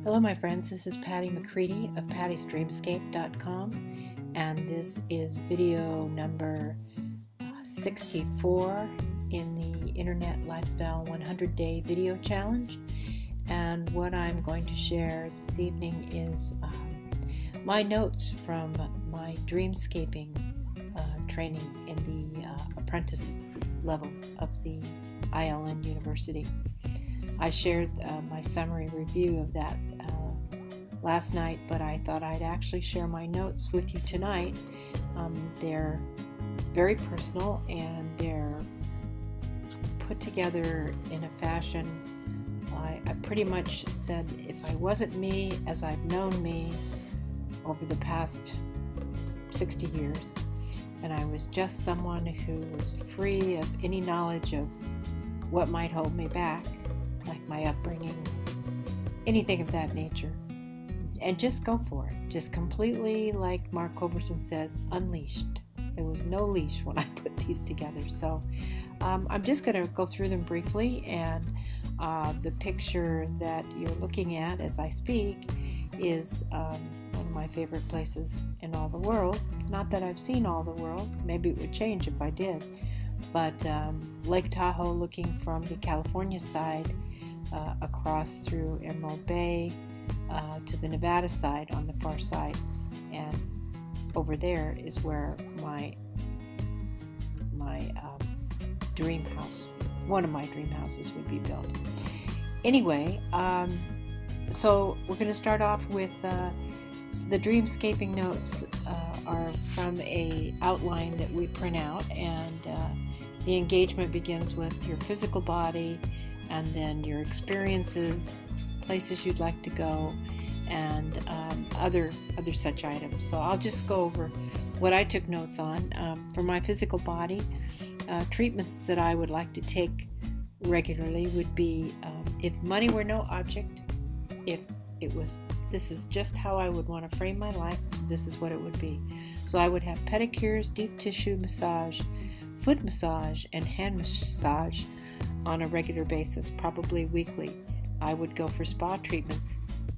Hello my friends, this is Patty McCready of pattysdreamscape.com, and this is video number 64 in the Internet Lifestyle 100-Day Video Challenge. And what I'm going to share this evening is my notes from my DreamScaping training in the apprentice level of the ILN University. I shared my summary review of that last night, but I thought I'd actually share my notes with you tonight. They're very personal and they're put together in a fashion. I pretty much said if I wasn't me as I've known me over the past 60 years, and I was just someone who was free of any knowledge of what might hold me back, like my upbringing, anything of that nature, and just go for it. Just completely, like Mark Culbertson says, unleashed. There was no leash when I put these together. So I'm just going to go through them briefly, and the picture that you're looking at as I speak is one of my favorite places in all the world. Not that I've seen all the world, maybe it would change if I did, but Lake Tahoe, looking from the California side across through Emerald Bay to the Nevada side on the far side, and over there is where my dream house, one of my dream houses, would be built. Anyway, so we're going to start off with the DreamScaping notes are from a outline that we print out, and the engagement begins with your physical body, and then your experiences, places you'd like to go, and other such items. So I'll just go over what I took notes on. For my physical body, treatments that I would like to take regularly would be, if money were no object, if it was, this is just how I would want to frame my life, this is what it would be. So I would have pedicures, deep tissue massage, foot massage, and hand massage on a regular basis, probably weekly. I would go for spa treatments,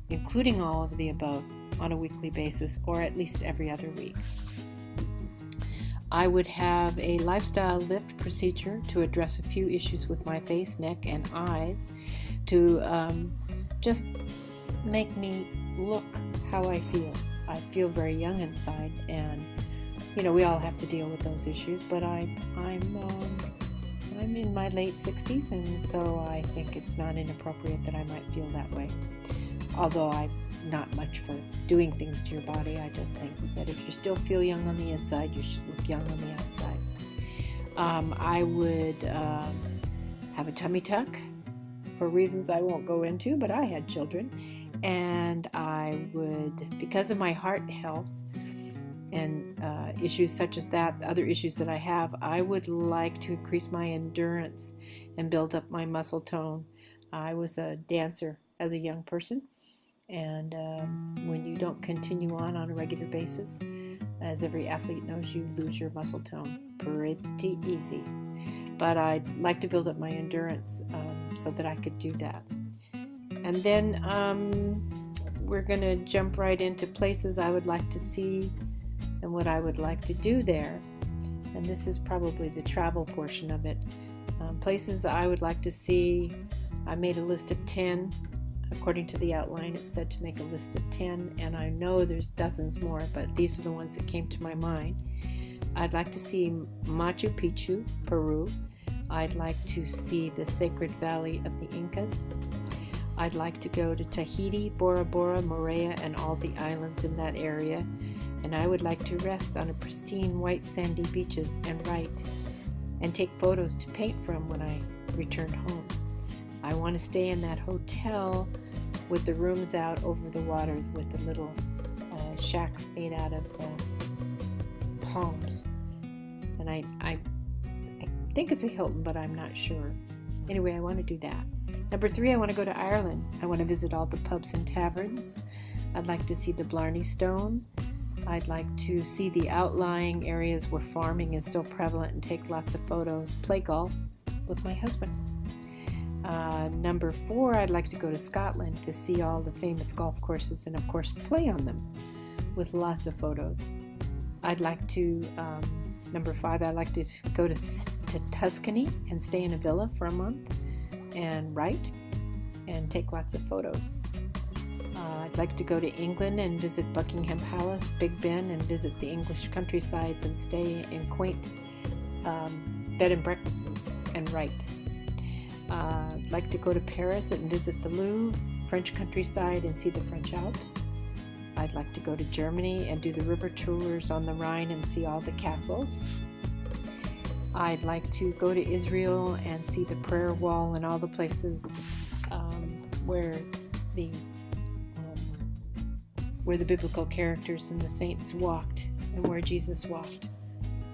including all of the above, on a weekly basis, or at least every other week. I would have a lifestyle lift procedure to address a few issues with my face, neck, and eyes, to just make me look how I feel. I feel very young inside, and you know, we all have to deal with those issues, but I'm in my late 60s, and so I think it's not inappropriate that I might feel that way. Although I'm not much for doing things to your body, I just think that if you still feel young on the inside, you should look young on the outside. I would have a tummy tuck for reasons I won't go into, but I had children, and I would, because of my heart health and issues such as that, other issues that I have, I would like to increase my endurance and build up my muscle tone. I was a dancer as a young person, and when you don't continue on a regular basis, as every athlete knows, you lose your muscle tone pretty easy. But I'd like to build up my endurance so that I could do that. And then we're going to jump right into places I would like to see and what I would like to do there. And this is probably the travel portion of it. Places I would like to see, I made a list of 10. According to the outline, it said to make a list of 10, and I know there's dozens more, but these are the ones that came to my mind. I'd like to see Machu Picchu, Peru. I'd like to see the Sacred Valley of the Incas. I'd like to go to Tahiti, Bora Bora, Moorea, and all the islands in that area. And I would like to rest on a pristine white sandy beaches and write, and take photos to paint from when I returned home. I want to stay in that hotel with the rooms out over the water with the little shacks made out of palms. And I think it's a Hilton, but I'm not sure. Anyway, I want to do that. Number 3, I want to go to Ireland. I want to visit all the pubs and taverns. I'd like to see the Blarney Stone. I'd like to see the outlying areas where farming is still prevalent and take lots of photos. Play golf with my husband. Number 4, I'd like to go to Scotland to see all the famous golf courses and, of course, play on them with lots of photos. I'd like to, number 5, I'd like to go to Tuscany and stay in a villa for a month and write and take lots of photos. I'd like to go to England and visit Buckingham Palace, Big Ben, and visit the English countrysides and stay in quaint bed and breakfasts and write. I'd like to go to Paris and visit the Louvre, French countryside, and see the French Alps. I'd like to go to Germany and do the river tours on the Rhine and see all the castles. I'd like to go to Israel and see the prayer wall and all the places where the biblical characters and the saints walked and where Jesus walked.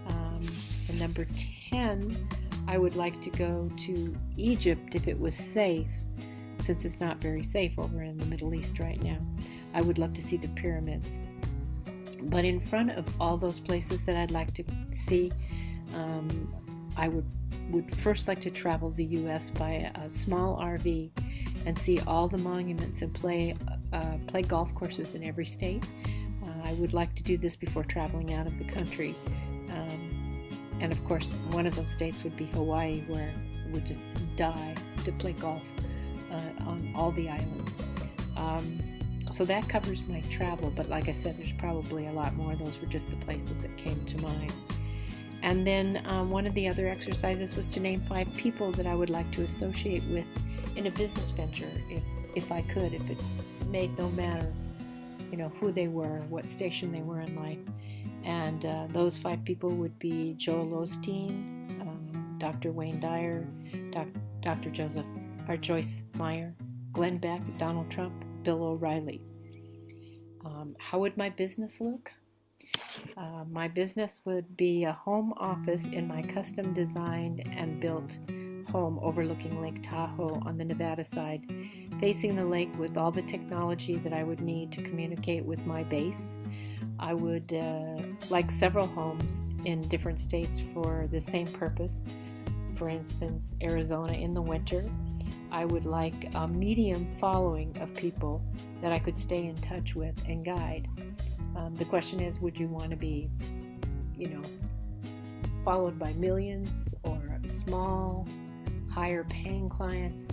And number 10, I would like to go to Egypt if it was safe, since it's not very safe over in the Middle East right now. I would love to see the pyramids. But in front of all those places that I'd like to see, I would first like to travel the U.S. by a small RV and see all the monuments and play golf courses in every state. I would like to do this before traveling out of the country. And of course, one of those states would be Hawaii, where I would just die to play golf on all the islands. So that covers my travel, but like I said, there's probably a lot more. Those were just the places that came to mind. And then one of the other exercises was to name 5 people that I would like to associate with in a business venture, if I could, if it made no matter, who they were, what station they were in life. And those 5 people would be Joel Osteen, Dr. Wayne Dyer, Dr. Joyce Meyer, Glenn Beck, Donald Trump, Bill O'Reilly. How would my business look? My business would be a home office in my custom designed and built home overlooking Lake Tahoe on the Nevada side, facing the lake with all the technology that I would need to communicate with my base. I would like several homes in different states for the same purpose. For instance, Arizona in the winter. I would like a medium following of people that I could stay in touch with and guide. The question is, would you want to be, followed by millions or small, higher paying clients?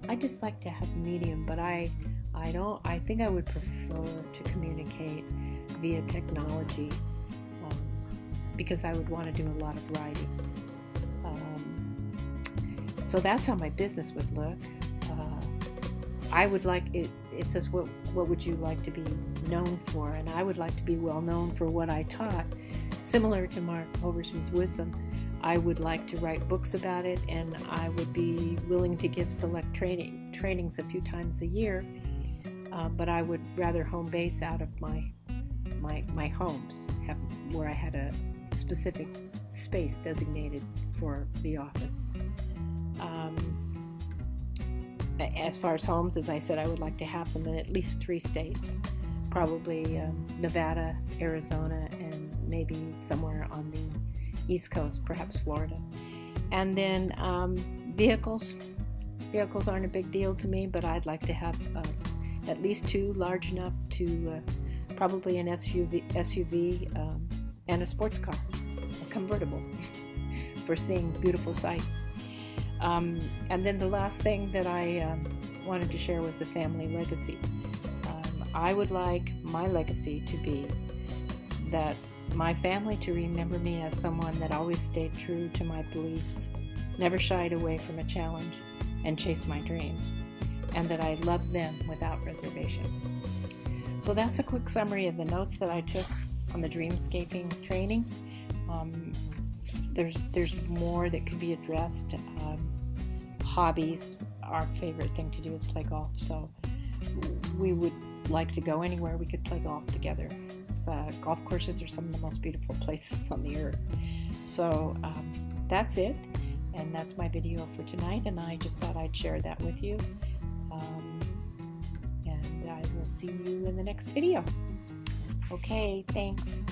I just like to have medium, but I think I would prefer to communicate via technology because I would want to do a lot of writing. So that's how my business would look. I would like it. It says, what would you like to be known for? And I would like to be well known for what I taught. Similar to Mark Hoverson's wisdom, I would like to write books about it, and I would be willing to give select trainings a few times a year. But I would rather home base out of my homes, where I had a specific space designated for the office. As far as homes, as I said, I would like to have them in at least 3 states, probably Nevada, Arizona, and maybe somewhere on the East Coast, perhaps Florida. And then vehicles aren't a big deal to me, but I'd like to have at least 2 large enough to probably an SUV and a sports car, a convertible, for seeing beautiful sights. And then the last thing that I wanted to share was the family legacy. I would like my legacy to be that my family to remember me as someone that always stayed true to my beliefs, never shied away from a challenge, and chased my dreams, and that I loved them without reservation. So that's a quick summary of the notes that I took on the DreamScaping training. There's more that could be addressed. Hobbies, our favorite thing to do is play golf, so we would like to go anywhere we could play golf together. Golf courses are some of the most beautiful places on the earth. So that's it, and that's my video for tonight, and I just thought I'd share that with you. And I will see you in the next video. Okay, thanks.